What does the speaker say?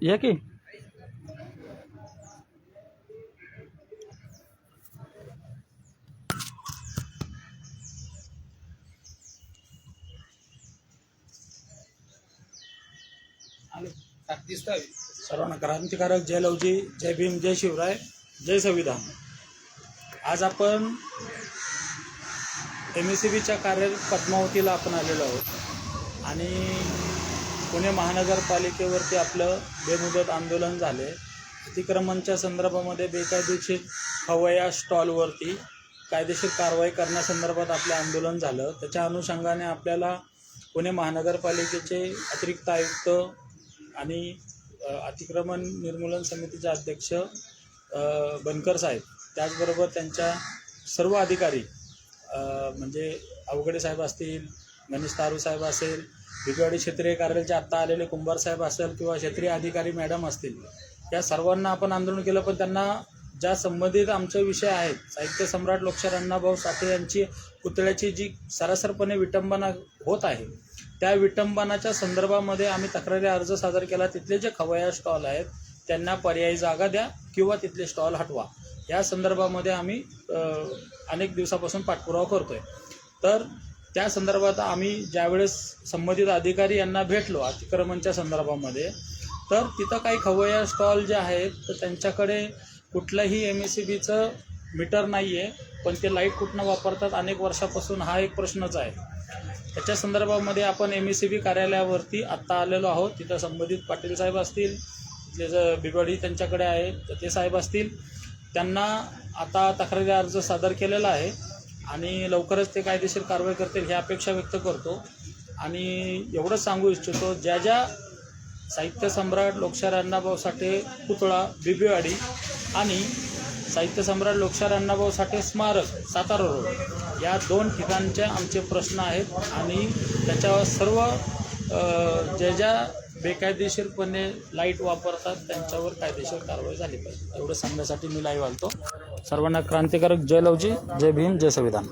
या की सर्वांना क्रांतिकारक जय लवजी, जय भीम, जय शिवराय, जय संविधान। आज आपण MSCBच्या कार्यालय पद्मावतीला आपण आलेलो आहोत आणि पुणे महानगरपालिकेवरती आपलं बेमुदत आंदोलन झाले। अतिक्रमणच्या संदर्भामध्ये बेकायदेशीर खवय्या स्टॉलवरती कायदेशीर कारवाई करण्यासंदर्भात आपलं आंदोलन झालं। त्याच्या अनुषंगाने आपल्याला पुणे महानगरपालिकेचे अतिरिक्त आयुक्त आणि अतिक्रमण निर्मूलन समितीचे अध्यक्ष बनकर साहेब, त्याचबरोबर त्यांच्या सर्व अधिकारी म्हणजे अवघडे साहेब असतील, गणेश तारू साहेब असेल, भिगवाडी क्षेत्रीय कार्यालयाचे आत्ता आलेले कुंभार साहेब असेल किंवा क्षेत्रीय अधिकारी मॅडम असतील, या सर्वांना आपण आंदोलन केलं। पण त्यांना ज्या संबंधित आमचे विषय आहेत, साहित्य सम्राट लोकशाहीर अण्णाभाऊ साठे यांची पुतळ्याची जी सरासरपणे विटंबना होत आहे, त्या विटंबनाच्या संदर्भामध्ये आम्ही तक्रारी अर्ज सादर केला। तिथले जे खवय्या स्टॉल आहेत त्यांना पर्यायी जागा द्या किंवा तिथले स्टॉल हटवा, या संदर्भामध्ये आम्ही अनेक दिवसापासून पाठपुरावा करतोय। तर त्या संदर्भात आम्ही ज्यावेळेस संबंधित अधिकारी यांना भेटलो अतिक्रमणच्या संदर्भामध्ये, तर तिथं काही खवय्या स्टॉल जे आहेत तर त्यांच्याकडे कुठलंही MSCBचं मीटर नाही आहे, पण ते लाईट कुठनं वापरतात अनेक वर्षापासून हा एक प्रश्नच आहे। त्याच्या संदर्भामध्ये आपण MSCB कार्यालयावरती आत्ता आलेलो आहोत। तिथं संबंधित पाटील साहेब असतील, तिथले भिगवाडी त्यांच्याकडे आहे ते साहेब असतील, त्यांना आता तक्रारी अर्ज सादर केलेला आहे आणि लवकरच ते कायदेशीर कारवाई करतील ही अपेक्षा व्यक्त करतो। आणि एवढंच सांगू इच्छितो, ज्या ज्या साहित्य सम्राट लोकशाहीर अण्णाभाऊ साठे पुतळा बिबवेवाडी आणि साहित्य सम्राट लोकशाहीर अण्णाभाऊ साठे स्मारक सातारा रोड या 2 ठिकाणचे आमचे प्रश्न आहेत आणि त्याच्यावर सर्व ज्या बेकायदेशीरपणे लाईट वापरतात त्यांच्यावर कायदेशीर कारवाई झाली पाहिजे, एवढं सांगण्यासाठी मी लाईव्ह आलतो। सर्वांना क्रांतिकारक जय लवजी, जय भीम, जय संविधान।